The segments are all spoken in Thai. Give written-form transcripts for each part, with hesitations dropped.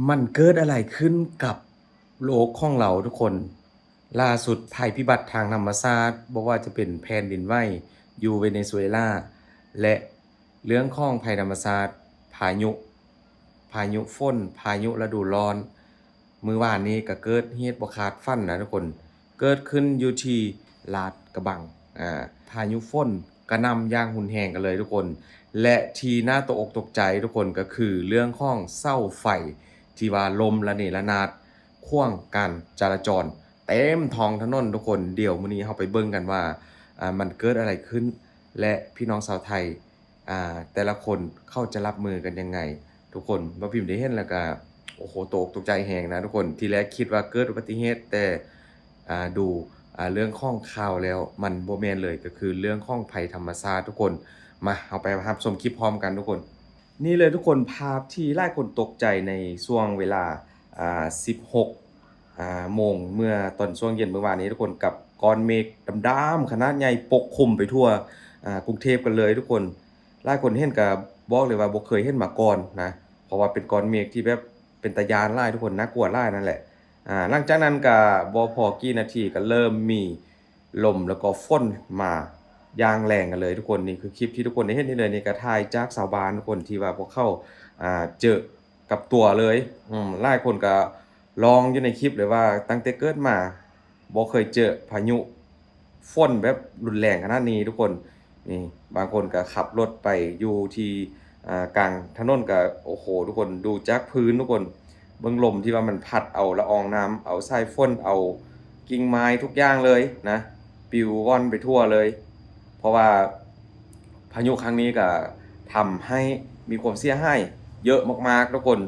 มันเกิดอะไรขึ้นกับโลกของเราทุกคนล่าสุดภัยพิบัติทางธรรมชาติบ่ว่าจะเป็นแผ่นดินไหวอยู่เวเนซุเอลาและเรื่องของภัยธรรมชาติพายุฝนพายุฤดูร้อนมื้อวานนี้ก็เกิดเหตุบ่คาดฝันนะทุกคนเกิดขึ้นอยู่ที่ลาดกระบังพายุฝนกระหน่ำอย่างรุนแรงกันเลยทุกคนและที่น่าตกอกตกใจทุกคนก็คือเรื่องของเสาไฟ ที่ว่าลมระเนระนาดขว้างการจราจรเต็มท้องถนนทุกคนเดี๋ยวมื้อนี้เราไปเบิ่งกันว่ามันเกิดอะไรขึ้นและพี่น้องชาวไทยแต่ละคนเขาจะรับมือกันยังไงทุกคนบ่พิมพ์ได้เห็นแล้วก็โอ้โหตกตกใจแฮงนะทุกคนทีแรกคิดว่าเกิดอุบัติเหตุแต่ดูเรื่องของข่าวแล้วมันบ่แม่นเลยก็คือเรื่องของภัยธรรมชาติทุกคนมาเราไปรับชมคลิปพร้อมกันทุกคน นี่เลยทุกคนภาพที่หลายคนตกใจในช่วงเวลา16โมงเมื่อตอนช่วงเย็นเมื่อวานนี้ทุกคนกับก้อนเมฆดำๆขนาดใหญ่ปกคลุมไปทั่วกรุงเทพกันเลยทุกคนหลายคนเห็นก็บอกเลยว่าบ่เคยเห็นมาก่อนนะเพราะว่าเป็นก้อนเมฆที่แบบเป็นตาย้านหลายทุกคนน่ากลัวหลายนั่นแหละหลังจากนั้นก็บ่พอกี่นาทีก็เริ่มมีลมแล้วก็ฝนมาอย่างแรงกันเลยทุกคนนี่คือคลิปที่ทุกคนได้เห็นนี่เลยนี่ก็ถ่ายจากชาวบ้านทุกคนที่ว่าพวกเขาเจอกับตัวเลยหลายคนก็ลองอยู่ในคลิปเลยว่าตั้งแต่เกิดมาบ่เคยเจอพายุฝนแบบรุนแรงขนาดนี้ทุกคนนี่บางคนก็ขับรถไปอยู่ที่กลางถนนก็โอ้โฮทุกคนดูจากพื้นทุกคนเบิ่งลมที่ว่ามันพัดเอาละอองน้ำเอาทรายฝนเอากิ่งไม้ทุกอย่างเลยนะปลิวว่อนไปทั่วเลย เพราะว่าพายุครั้งนี้ก็ทำให้มีความเสียหายเยอะมากๆทุกคน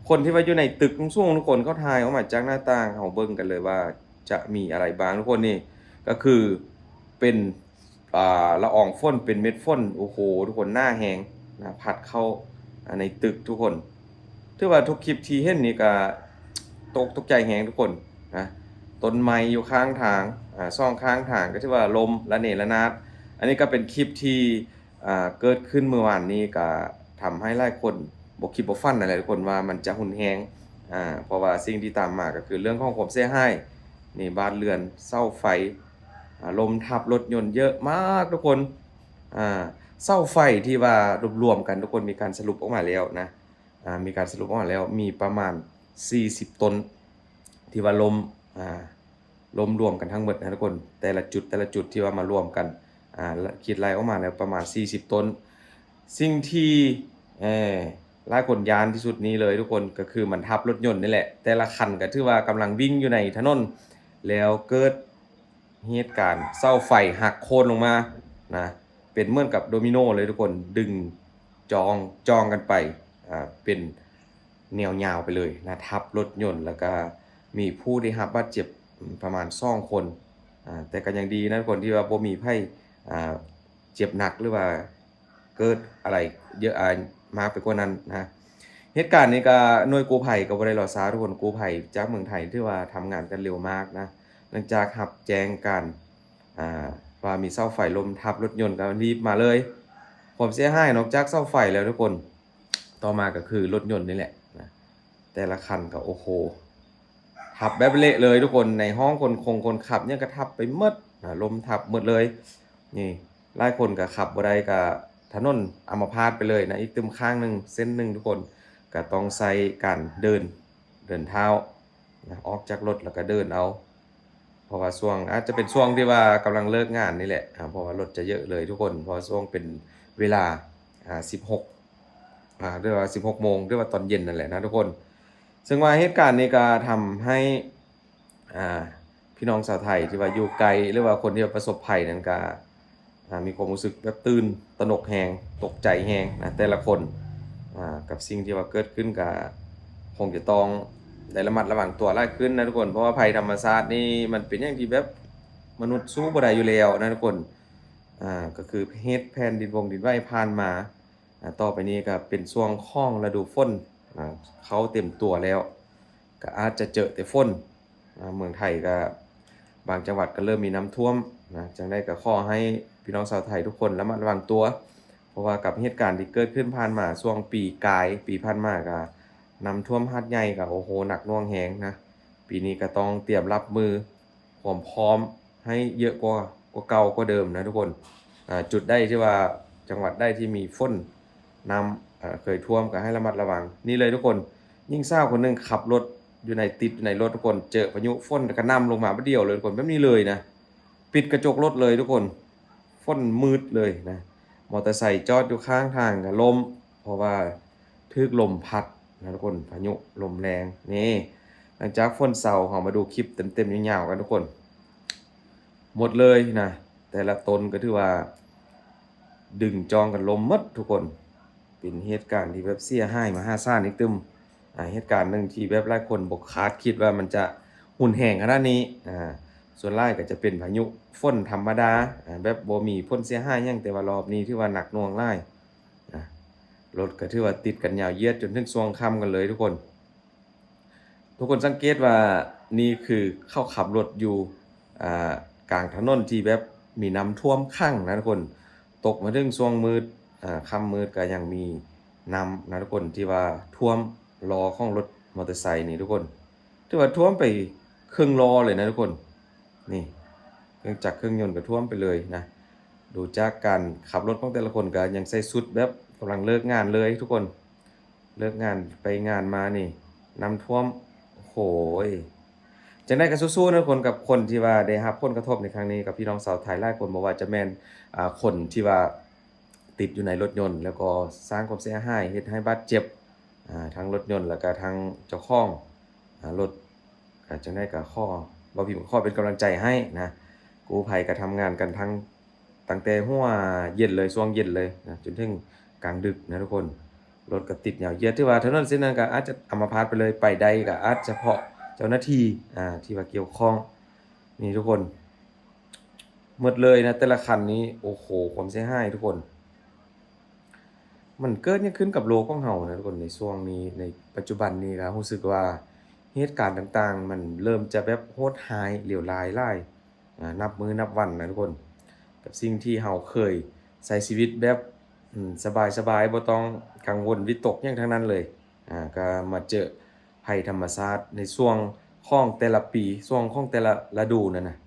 คนที่ว่าอยู่ในตึกสูงๆทุกคนเขาถ่ายออกมาจากหน้าต่างเขาเบิ่งกันเลยว่าจะมีอะไรบ้างทุกคนนี่ก็คือเป็นละอองฝนเป็นเม็ดฝนโอ้โฮทุกคนหน้าแฮงนะพัดเข้าในตึกทุกคนถือว่าทุกคลิปที่เห็นนี่ก็ตกใจแฮงทุกคนนะต้นไม้อยู่ข้างทางซ่องข้างทางก็ถือว่าลมระเนระนาด อันนี้ก็เป็นคลิปที่เกิดขึ้นเมื่อวานนี้ก็ทำให้หลายคนบ่คิดบ่ฝันนั่นแหละทุกคนว่ามันจะรุนแรงเพราะว่าสิ่งที่ตามมาก็คือเรื่องของความเสียหายนี่บ้านเรือนเสาไฟลมทับรถยนต์เยอะมากทุกคนอ่าเสาไฟที่ว่ารวมๆกันทุกคนมีการสรุปออกมาแล้วนะมีการสรุปออกมาแล้วมีประมาณ40ต้นที่ว่าอ่าล้มรวมกันทั้งหมดนะทุกคนแต่ละจุดที่ว่ามารวมกัน คิดไล่ออกมาแล้วประมาณ40ต้นสิ่งที่เอ่อหลายคนย้านที่สุดนี้เลยทุกคนก็คือมันทับรถยนต์นี่แหละแต่ละคันก็ถือว่ากำลังวิ่งอยู่ในถนนแล้วเกิดเหตุการณ์เสาไฟหักโค่นลงมานะเป็นเหมือนกับโดมิโนเลยทุกคนดึงจองกันไปเป็นแนวยาวไปเลยนะทับรถยนต์แล้วก็มีผู้ได้รับบาดเจ็บประมาณ2คนแต่ก็ยังดีนะทุกคนที่ว่าบ่มีไผ อ่าเจ็บหนักหรือว่าเกิดอะไรเยอะมากไปกว่านั้นนะเหตุการณ์นี้ก็หน่วยกู้ภัยก็บ่ได้รอช้าทุกคนกู้ภัยจากเมืองไทยถือว่าทำงานกันเร็วมากนะหลังจากรับแจ้งการอ่าว่ามีเสาไฟล้มทับรถยนต์ก็รีบมาเลยความเสียหายนอกจากเสาไฟแล้วทุกคนต่อมาก็คือรถยนต์นี่แหละนะแต่ละคันก็โอ้โฮทับแบบเละเลยทุกคนในห้องคนขับเนี่ยก็ทับไปหมดล้มทับหมดเลย นี่หลายคนก็ขับบ่ได้ก็ถนนอัมพาตไปเลยนะอีกตึมข้างหนึ่งเส้นหนึ่งทุกคนก็ต้องใช้การเดินเท้านะออกจากรถแล้วก็เดินเอาเพราะว่าช่วงอาจจะเป็นช่วงที่ว่ากำลังเลิกงานนี่แหละเพราะว่ารถจะเยอะเลยทุกคนเพราะช่วงเป็นเวลา16เรียกว่า16โมงเรียกว่าตอนเย็นนั่นแหละนะทุกคนซึ่งว่าเหตุการณ์นี้ก็ทำให้อ่าพี่น้องชาวไทยที่ว่าอยู่ไกลหรือว่าคนที่ประสบภัยนั้นก็ มีความรู้สึกแบบตื่นตระหนกแฮงตกใจแฮงนะแต่ละคนกับสิ่งที่ว่าเกิดขึ้นก็คงจะต้องได้ระมัดระวังตัวหลายขึ้นนะทุกคนเพราะว่าภัยธรรมชาตินี่มันเป็นอย่างที่แบบมนุษย์สู้บ่ได้อยู่แล้วนะทุกคนก็คือเหตุแผ่นดินไหวผ่านมาต่อไปนี้ก็เป็นช่วงของฤดูฝนเขาเต็มตัวแล้วก็อาจจะเจอแต่ฝนเมืองไทยก็บางจังหวัดก็เริ่มมีน้ำท่วมจังใดก็ขอให้พี่น้องชาวไทยทุกคนระมัดระวังตัวเพราะว่ากับเหตุการณ์ที่เกิดขึ้นผ่านมาช่วงปีกายปีผ่านมาก็ น้ำท่วมหาดใหญ่ก็โอ้โหหนักหน่วงแฮงนะปีนี้ก็ต้องเตรียมรับมือความพร้อมให้เยอะกว่าเก่ากว่าเดิมนะทุกคนจุดได้ที่ว่าจังหวัดได้ที่มีฝนน้ำเคยท่วมก็ให้ระมัดระวังนี่เลยทุกคนยิ่งเศร้าคนหนึงขับรถอยู่ในติดอยู่ในรถทุกคนเจอพายุฝนกระหน่ำลงมาเดียวเลยทุกคนแบบนี้เลยนะปิดกระจกรถเลยทุกคนฝนมืดเลยนะมอเตอร์ไซค์จอดอยู่ข้างทางก็ล้มเพราะว่าทึกลมพัดนะทุกคนพายุลมแรงนี่หลังจากฝนเศร้าเรามาดูคลิปเต็มๆยาวๆกันทุกคนหมดเลยนะแต่ละตนก็ถือว่าดึงจองกันลมหมดทุกคนเป็นเหตุการณ์ที่แบบเสียหายมหาศาลอีกตึมเหตุการณ์หนึ่งที่แบบหลายคนบ่คาดคิดว่ามันจะหุนแหงขนาดนี้ส่วนหลายก็จะเป็นพายุฝนธรรมดาแบบบ่มีผลเสียหายหยังแต่ว่ารอบนี้ถือว่าหนักหน่วงหลายอ่ารถก็ถือว่าติดกันยาวเหยียดจนถึงช่วงค่ำกันเลยทุกคน ทุกคนสังเกตว่านี่คือเข้าขับรถอยู่อ่ากลางถนนที่แบบมีน้ำท่วมขังนะทุกคนตกมาถึงช่วงมืดค่ำมืดก็ยังมีน้ำนะทุกคนที่ว่าท่วมล้อของรถมอเตอร์ไซค์นี่ทุกคนถือว่าท่วมไปครึ่งล้อเลยนะทุกคนนี่เครื่องจักรเครื่องยนต์ก็ท่วมไปเลยนะดูจากการขับรถของแต่ละคนก็ยังใส่สุดแบบกำลังเลิกงานเลยทุกคนเลิกงานไปงานมานี่น้ำท่วม โอ้โหยจังได๋ก็สู้ๆนะคนกับคนที่ว่าได้รับผลกระทบในครั้งนี้กับพี่น้องชาวไทยหลายคนบ่ว่าจะแม่นคนที่ว่าติดอยู่ในรถยนต์แล้วก็สร้างความเสียหายเฮ็ดให้บาดเจ็บทั้งรถยนต์แล้วก็ทั้งเจ้าของรถจังได๋ก็บ่พิมพ์ขอเป็นกำลังใจให้นะกู้ภัยก็ทำงานกันทั้งตั้งแต่หัวเย็นเลยช่วงเย็นเลยนะจนถึงกลางดึกนะทุกคน รถก็ติดยาวเหยียดที่ว่าถนนเส้นนั้นก็อาจจะอัมพาตไปเลยไปได้ก็อาจเฉพาะเจ้าหน้าที่ที่ว่าเกี่ยวข้องนี่ทุกคนหมดเลยนะแต่ละคันนี้โอ้โฮความเสียหายทุกคนมันเกิดหยังขึ้นกับโลกของเรานะทุกคนในช่วงนี้ในปัจจุบันนี้ก็รู้สึกว่าเหตุการณ์ต่างๆมันเริ่มจะแบบโหดร้ายเลวร้ายหลายนับมื้อนับวันนะทุกคนกับสิ่งที่เราเคยใช้ชีวิตแบบสบายๆบ่ต้องกังวลวิตกหยังทั้งนั้นเลยก็มาเจอภัยธรรมชาติในช่วงของแต่ละปีช่วงของแต่ละฤดูนั่นน่ะ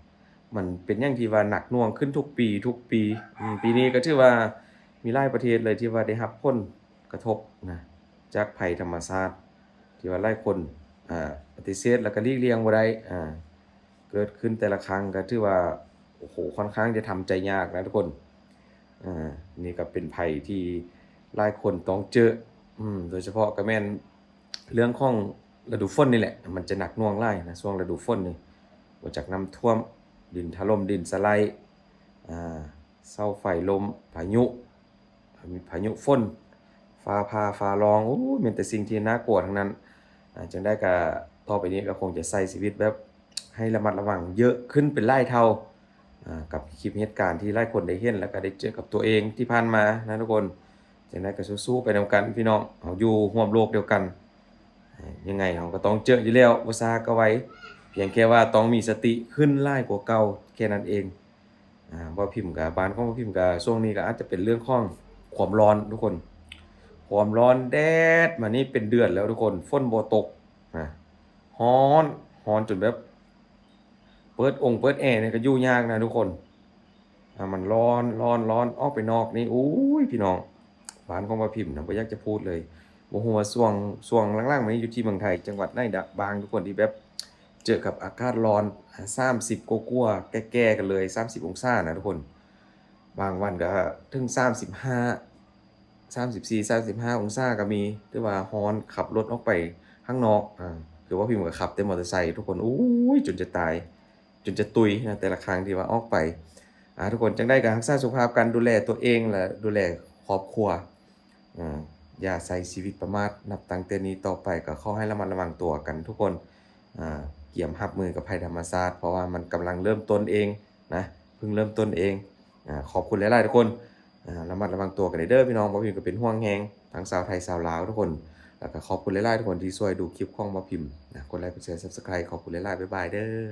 มันเป็นหยังที่ว่าหนักหน่วงขึ้นทุกปีปีนี้ก็ถือว่ามีหลายประเทศเลยที่ว่าได้รับผลกระทบนะจากภัยธรรมชาติที่ว่าหลายคนปฏิเสธแล้วก็หลีกเลี่ยงบ่ได้เกิดขึ้นแต่ละครั้งก็ถือว่าโอ้โฮค่อนข้างจะทำใจยากนะทุกคน อ่านี่ก็เป็นภัยที่หลายคนต้องเจอโดยเฉพาะก็แม่นเรื่องของฤดูฝนนี่แหละมันจะหนักหน่วงหลายนะช่วงฤดูฝนนี่บ่จากน้ำท่วมดินถล่มดินสไลด์อ่าเสาไฟล้มพายุมีพายุฝนฟ้าผ่าฟ้าร้องโอ้มีแต่สิ่งที่น่ากลัวทั้งนั้นจังใดก็ต่อไปนี้ก็คงจะใช้ชีวิตแบบให้ระมัดระวังเยอะขึ้นเป็นหลายเท่า กับคลิปเหตุการณ์ที่หลายคนได้เห็นแล้วก็ได้เจอกับตัวเองที่ผ่านมานะทุกคนจังได๋ก็สู้ๆไปนำกันพี่น้องเราอยู่ร่วมโลกเดียวกันยังไงเราก็ต้องเจออยู่แล้วบ่ซ่าก็ไว้เพียงแค่ว่าต้องมีสติขึ้นหลายกว่าเก่าแค่นั้นเองบ่พิมพ์ก็บ้านของบ่พิมพ์ก็ช่วงนี้ก็อาจจะเป็นเรื่องของความร้อนทุกคนความร้อนแดดมานี่เป็นเดือนแล้วทุกคนฝนบ่ตกอาร้อนจนแบบ เปิดแอร์เนี่ยก็อยู่ยากนะทุกคนมันร้อนออกไปนอกนี่โอ้ยพี่น้องบ้านของบ่าพิมพ์น่ะบ่อยากจะพูดเลยบ่ฮู้ว่าช่วงหลังๆมานี้อยู่ที่เมืองไทยจังหวัดไหนบางทุกคนที่แบบเจอกับอากาศร้อน30กว่าๆแก่ๆกันเลย30องศานะทุกคนบางวันก็ถึง35 34-35องศาก็มีถือว่าร้อนขับรถออกไปข้างนอกคือว่าพิมพ์ก็ขับแต่มอเตอร์ไซค์ทุกคนโอ้ยจนจะตาย จนจะตุยนะแต่ละครั้งที่ว่าออกไปทุกคนจังได้ก็รักษาสุขภาพกันดูแลตัวเองและดูแลครอบครัวอย่าใช้ชีวิตประมาทนับตั้งแต่นี้ต่อไปก็ขอให้ระมัดระวังตัวกันทุกคนเตรียมรับมือกับภัยธรรมชาติเพราะว่ามันกำลังเริ่มต้นเองนะเพิ่งเริ่มต้นเองขอบคุณหลายๆทุกคนระมัดระวังตัวกันเด้อพี่น้องบ่พิมพ์ก็เป็นห่วงแฮงทั้งชาวไทยชาวลาวทุกคนแล้วก็ขอบคุณหลายๆทุกคนที่ช่วยดูคลิปของบ่พิมพ์นะกดไลค์กดแชร์ Subscribe ขอบคุณหลายๆบ๊ายบายเด้อ